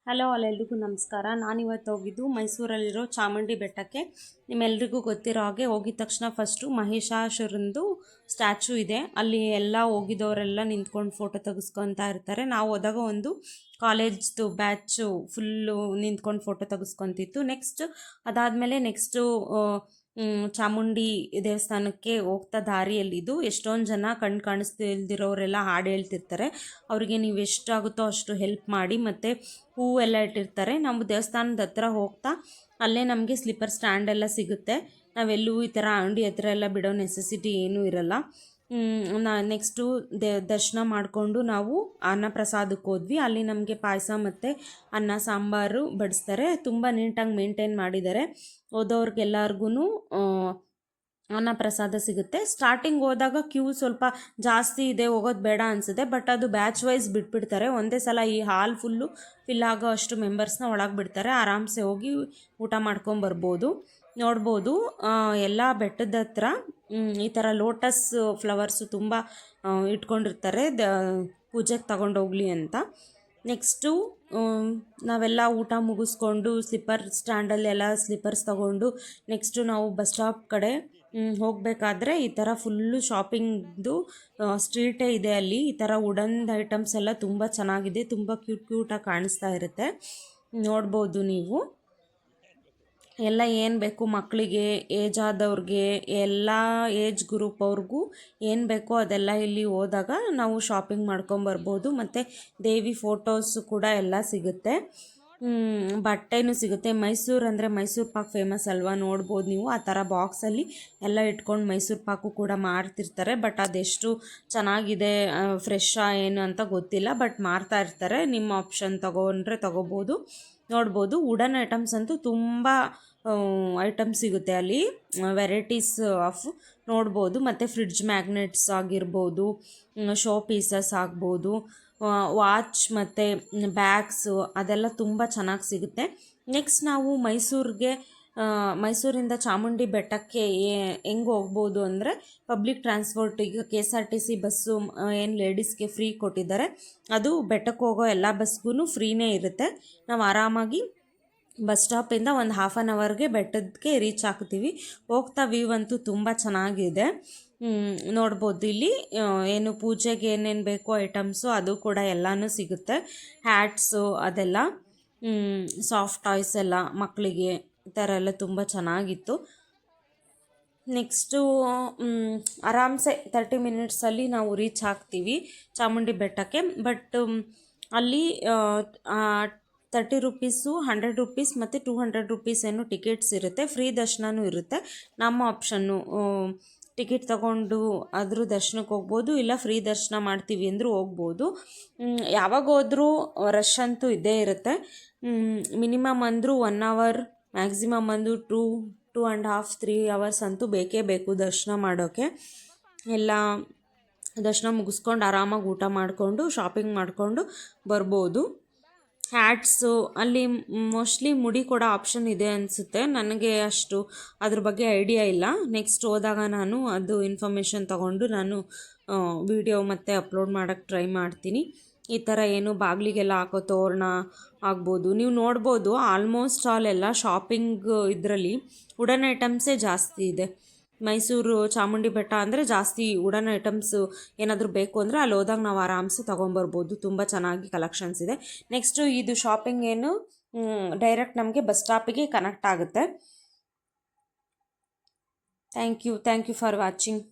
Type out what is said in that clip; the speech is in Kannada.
ಹಲೋ ಎಲ್ರಿಗೂ ನಮಸ್ಕಾರ. ನಾನಿವತ್ತು ಹೋಗಿದ್ದು ಮೈಸೂರಲ್ಲಿರೋ ಚಾಮುಂಡಿ ಬೆಟ್ಟಕ್ಕೆ. ನಿಮ್ಮೆಲ್ರಿಗೂ ಗೊತ್ತಿರೋ ಹಾಗೆ ಹೋಗಿದ ತಕ್ಷಣ ಫಸ್ಟು ಮಹಿಷಾಸುರಂದು ಸ್ಟ್ಯಾಚು ಇದೆ. ಅಲ್ಲಿ ಎಲ್ಲ ಹೋಗಿದವರೆಲ್ಲ ನಿಂತ್ಕೊಂಡು ಫೋಟೋ ತೆಗೆಸ್ಕೊತಾ ಇರ್ತಾರೆ. ನಾವು ಹೋದಾಗ ಒಂದು ಕಾಲೇಜ್ದು ಬ್ಯಾಚು ಫುಲ್ಲು ನಿಂತ್ಕೊಂಡು ಫೋಟೋ ತೆಗೆಸ್ಕೊತಿತ್ತು. ಅದಾದಮೇಲೆ ನೆಕ್ಸ್ಟು ಚಾಮುಂಡಿ ದೇವಸ್ಥಾನಕ್ಕೆ ಹೋಗ್ತಾ ದಾರಿಯಲ್ಲಿದ್ದು ಎಷ್ಟೊಂದು ಜನ ಕಣ್ಣು ಕಾಣಿಸ್ತಿಲ್ದಿರೋರೆಲ್ಲ ಹಾಡು ಹೇಳ್ತಿರ್ತಾರೆ. ಅವರಿಗೆ ನೀವು ಎಷ್ಟಾಗುತ್ತೋ ಅಷ್ಟು ಹೆಲ್ಪ್ ಮಾಡಿ. ಮತ್ತು ಹೂವೆಲ್ಲ ಇಟ್ಟಿರ್ತಾರೆ. ನಾವು ದೇವಸ್ಥಾನದ ಹತ್ರ ಹೋಗ್ತಾ ಅಲ್ಲೇ ನಮಗೆ ಸ್ಲಿಪ್ಪರ್ ಸ್ಟ್ಯಾಂಡ್ ಎಲ್ಲ ಸಿಗುತ್ತೆ. ನಾವೆಲ್ಲೂ ಈ ಥರ ಅಂಗಡಿ ಹತ್ರ ಎಲ್ಲ ಬಿಡೋ ನೆಸೆಸಿಟಿ ಏನೂ ಇರಲ್ಲ. ನೆಕ್ಸ್ಟು ದರ್ಶನ ಮಾಡಿಕೊಂಡು ನಾವು ಅನ್ನಪ್ರಸಾದಕ್ಕೆ ಹೋದ್ವಿ. ಅಲ್ಲಿ ನಮಗೆ ಪಾಯಸ ಮತ್ತು ಅನ್ನ ಸಾಂಬಾರು ಬಡಿಸ್ತಾರೆ. ತುಂಬ ನೀಟಾಗಿ ಮೇಂಟೈನ್ ಮಾಡಿದ್ದಾರೆ. ಹೋದವ್ರಿಗೆಲ್ಲರಿಗೂ ಅನ್ನಪ್ರಸಾದ ಸಿಗುತ್ತೆ. ಸ್ಟಾರ್ಟಿಂಗ್ ಹೋದಾಗ ಕ್ಯೂ ಸ್ವಲ್ಪ ಜಾಸ್ತಿ ಇದೆ, ಹೋಗೋದು ಬೇಡ ಅನಿಸುತ್ತೆ. ಬಟ್ ಅದು ಬ್ಯಾಚ್ ವೈಸ್ ಬಿಟ್ಬಿಡ್ತಾರೆ. ಒಂದೇ ಸಲ ಈ ಹಾಲ್ ಫುಲ್ಲು ಫಿಲ್ ಆಗೋ ಅಷ್ಟು ಮೆಂಬರ್ಸ್ನ ಒಳಗೆ ಬಿಡ್ತಾರೆ. ಆರಾಮ್ಸೆ ಹೋಗಿ ಊಟ ಮಾಡ್ಕೊಂಬರ್ಬೋದು. ನೋಡ್ಬೋದು ಎಲ್ಲ ಬೆಟ್ಟದ ಹತ್ರ ಈ ಥರ ಲೋಟಸ್ ಫ್ಲವರ್ಸು ತುಂಬ ಇಟ್ಕೊಂಡಿರ್ತಾರೆ ಪೂಜೆಗೆ ತಗೊಂಡೋಗ್ಲಿ ಅಂತ. ನೆಕ್ಸ್ಟು ನಾವೆಲ್ಲ ಊಟ ಮುಗಿಸ್ಕೊಂಡು ಸ್ಲಿಪ್ಪರ್ ಸ್ಟ್ಯಾಂಡಲ್ಲೆಲ್ಲ ಸ್ಲಿಪ್ಪರ್ಸ್ ತಗೊಂಡು ನೆಕ್ಸ್ಟು ನಾವು ಬಸ್ ಸ್ಟಾಪ್ ಕಡೆ ಹೋಗಬೇಕಾದ್ರೆ ಈ ಥರ ಫುಲ್ಲು ಶಾಪಿಂಗ್ದು ಸ್ಟ್ರೀಟೇ ಇದೆ. ಅಲ್ಲಿ ಈ ಥರ ವುಡನ್ ಐಟಮ್ಸ್ ಎಲ್ಲ ತುಂಬ ಚೆನ್ನಾಗಿದೆ, ತುಂಬ ಕ್ಯೂಟಾಗಿ ಕಾಣಿಸ್ತಾ ಇರುತ್ತೆ. ನೋಡ್ಬೋದು ನೀವು ಎಲ್ಲ ಏನು ಬೇಕು ಮಕ್ಕಳಿಗೆ, ಏಜ್ ಆದವ್ರಿಗೆ, ಎಲ್ಲ ಏಜ್ ಗ್ರೂಪ್ ಅವ್ರಿಗೂ ಏನು ಬೇಕೋ ಅದೆಲ್ಲ ಇಲ್ಲಿ ಹೋದಾಗ ನಾವು ಶಾಪಿಂಗ್ ಮಾಡ್ಕೊಂಬರ್ಬೋದು. ಮತ್ತು ದೇವಿ ಫೋಟೋಸು ಕೂಡ ಎಲ್ಲ ಸಿಗುತ್ತೆ, ಬಟ್ಟೆನೂ ಸಿಗುತ್ತೆ. ಮೈಸೂರು ಅಂದರೆ ಮೈಸೂರು ಪಾಕ್ ಫೇಮಸ್ ಅಲ್ವಾ, ನೋಡ್ಬೋದು ನೀವು. ಆ ಥರ ಬಾಕ್ಸಲ್ಲಿ ಎಲ್ಲ ಇಟ್ಕೊಂಡು ಮೈಸೂರು ಪಾಕು ಕೂಡ ಮಾರ್ತಿರ್ತಾರೆ. ಬಟ್ ಅದೆಷ್ಟು ಚೆನ್ನಾಗಿದೆ ಫ್ರೆಶ್ಶಾ ಏನು ಅಂತ ಗೊತ್ತಿಲ್ಲ, ಬಟ್ ಮಾರ್ತಾ ಇರ್ತಾರೆ. ನಿಮ್ಮ ಆಪ್ಷನ್ ತೊಗೊಂಡ್ರೆ ತೊಗೋಬೋದು. ನೋಡ್ಬೋದು ವುಡನ್ ಐಟಮ್ಸ್ ಅಂತೂ ತುಂಬ ಐಟಮ್ಸ್ ಸಿಗುತ್ತೆ ಅಲ್ಲಿ, ವೆರೈಟೀಸ್ ಆಫ್ ನೋಡ್ಬೋದು. ಮತ್ತು ಫ್ರಿಡ್ಜ್ ಮ್ಯಾಗ್ನೆಟ್ಸ್ ಆಗಿರ್ಬೋದು, ಶೋ ಪೀಸಸ್ ಆಗ್ಬೋದು, ವಾಚ್ ಮತ್ತು ಬ್ಯಾಗ್ಸು ಅದೆಲ್ಲ ತುಂಬ ಚೆನ್ನಾಗಿ ಸಿಗುತ್ತೆ. ನೆಕ್ಸ್ಟ್ ನಾವು ಮೈಸೂರಿಂದ ಚಾಮುಂಡಿ ಬೆಟ್ಟಕ್ಕೆ ಹೆಂಗೆ ಹೋಗ್ಬೋದು ಅಂದರೆ ಪಬ್ಲಿಕ್ ಟ್ರಾನ್ಸ್ಪೋರ್ಟ್, ಈಗ KSRTC ಬಸ್ಸು ಏನು ಲೇಡೀಸ್ಗೆ ಫ್ರೀ ಕೊಟ್ಟಿದ್ದಾರೆ, ಅದು ಬೆಟ್ಟಕ್ಕೆ ಹೋಗೋ ಎಲ್ಲ ಬಸ್ಗೂ ಫ್ರೀನೇ ಇರುತ್ತೆ. ನಾವು ಆರಾಮಾಗಿ ಬಸ್ ಸ್ಟಾಪಿಂದ ಒಂದು ಹಾಫ್ ಆನ್ ಅವರ್ಗೆ ಬೆಟ್ಟಕ್ಕೆ ರೀಚ್ ಆಗ್ತೀವಿ. ಹೋಗ್ತಾ ವ್ಯೂ ಅಂತೂ ತುಂಬ ಚೆನ್ನಾಗಿದೆ. ನೋಡ್ಬೋದು ಇಲ್ಲಿ ಏನು ಪೂಜೆಗೆ ಏನೇನು ಬೇಕೋ ಐಟಮ್ಸು ಅದು ಕೂಡ ಎಲ್ಲನೂ ಸಿಗುತ್ತೆ. ಹ್ಯಾಟ್ಸು ಅದೆಲ್ಲ, ಸಾಫ್ಟ್ ಟಾಯ್ಸ್ ಎಲ್ಲ ಮಕ್ಕಳಿಗೆ, ಈ ಥರ ಎಲ್ಲ ತುಂಬ ಚೆನ್ನಾಗಿತ್ತು. ನೆಕ್ಸ್ಟು ಆರಾಮ್ಸೆ 30 ಮಿನಿಟ್ಸಲ್ಲಿ ನಾವು ರೀಚ್ ಆಗ್ತೀವಿ ಚಾಮುಂಡಿ ಬೆಟ್ಟಕ್ಕೆ. ಬಟ್ ಅಲ್ಲಿ 30 ರುಪೀಸು, 100 ರುಪೀಸ್ ಮತ್ತು 200 ರುಪೀಸ್ ಏನು ಟಿಕೆಟ್ಸ್ ಇರುತ್ತೆ. ಫ್ರೀ ದರ್ಶನವೂ ಇರುತ್ತೆ. ನಮ್ಮ ಆಪ್ಷನ್ನು ಟಿಕೆಟ್ ತೊಗೊಂಡು ಆದರೂ ದರ್ಶನಕ್ಕೆ ಹೋಗ್ಬೋದು, ಇಲ್ಲ ಫ್ರೀ ದರ್ಶನ ಮಾಡ್ತೀವಿ ಅಂದರೂ ಹೋಗ್ಬೋದು. ಯಾವಾಗ ಹೋದ್ರೂ ರಶ್ ಅಂತೂ ಇದ್ದೇ ಇರುತ್ತೆ. ಮಿನಿಮಮ್ ಅಂದರೂ 1 ಅವರ್, ಮ್ಯಾಕ್ಸಿಮಮ್ ಅಂದು 2.5 3 ಅವರ್ಸ್ ಅಂತೂ ಬೇಕೇ ಬೇಕು ದರ್ಶನ ಮಾಡೋಕ್ಕೆ. ಎಲ್ಲ ದರ್ಶನ ಮುಗಿಸ್ಕೊಂಡು ಆರಾಮಾಗಿ ಊಟ ಮಾಡಿಕೊಂಡು ಶಾಪಿಂಗ್ ಮಾಡಿಕೊಂಡು ಬರ್ಬೋದು. ಹ್ಯಾಟ್ಸು ಅಲ್ಲಿ ಮೋಸ್ಟ್ಲಿ ಮುಡಿ ಕೊಡೋ ಆಪ್ಷನ್ ಇದೆ ಅನಿಸುತ್ತೆ, ನನಗೆ ಅಷ್ಟು ಅದ್ರ ಬಗ್ಗೆ ಐಡಿಯಾ ಇಲ್ಲ. ನೆಕ್ಸ್ಟ್ ಹೋದಾಗ ನಾನು ಅದು ಇನ್ಫಾರ್ಮೇಷನ್ ತೊಗೊಂಡು ನಾನು ವಿಡಿಯೋ ಮತ್ತು ಅಪ್ಲೋಡ್ ಮಾಡೋಕ್ಕೆ ಟ್ರೈ ಮಾಡ್ತೀನಿ. ಈ ಥರ ಏನು ಬಾಗಿಲಿಗೆಲ್ಲ ಹಾಕೋ ತೋರಣ ಆಗ್ಬೋದು, ನೀವು ನೋಡ್ಬೋದು. ಆಲ್ಮೋಸ್ಟ್ ಆಲ್ ಎಲ್ಲ ಶಾಪಿಂಗ್ ಇದರಲ್ಲಿ ವುಡನ್ ಐಟಮ್ಸೇ ಜಾಸ್ತಿ ಇದೆ. ಮೈಸೂರು ಚಾಮುಂಡಿ ಬೆಟ್ಟ ಅಂದರೆ ಜಾಸ್ತಿ ವುಡನ್ ಐಟಮ್ಸು ಏನಾದರೂ ಬೇಕು ಅಂದರೆ ಅಲ್ಲಿ ಹೋದಾಗ ನಾವು ಆರಾಮ್ಸೆ ತೊಗೊಂಬರ್ಬೋದು. ತುಂಬ ಚೆನ್ನಾಗಿ ಕಲೆಕ್ಷನ್ಸ್ ಇದೆ. ನೆಕ್ಸ್ಟು ಇದು ಶಾಪಿಂಗ್ ಏನು ಡೈರೆಕ್ಟ್ ನಮಗೆ ಬಸ್ ಸ್ಟಾಪಿಗೆ ಕನೆಕ್ಟ್ ಆಗುತ್ತೆ. Thank you for watching.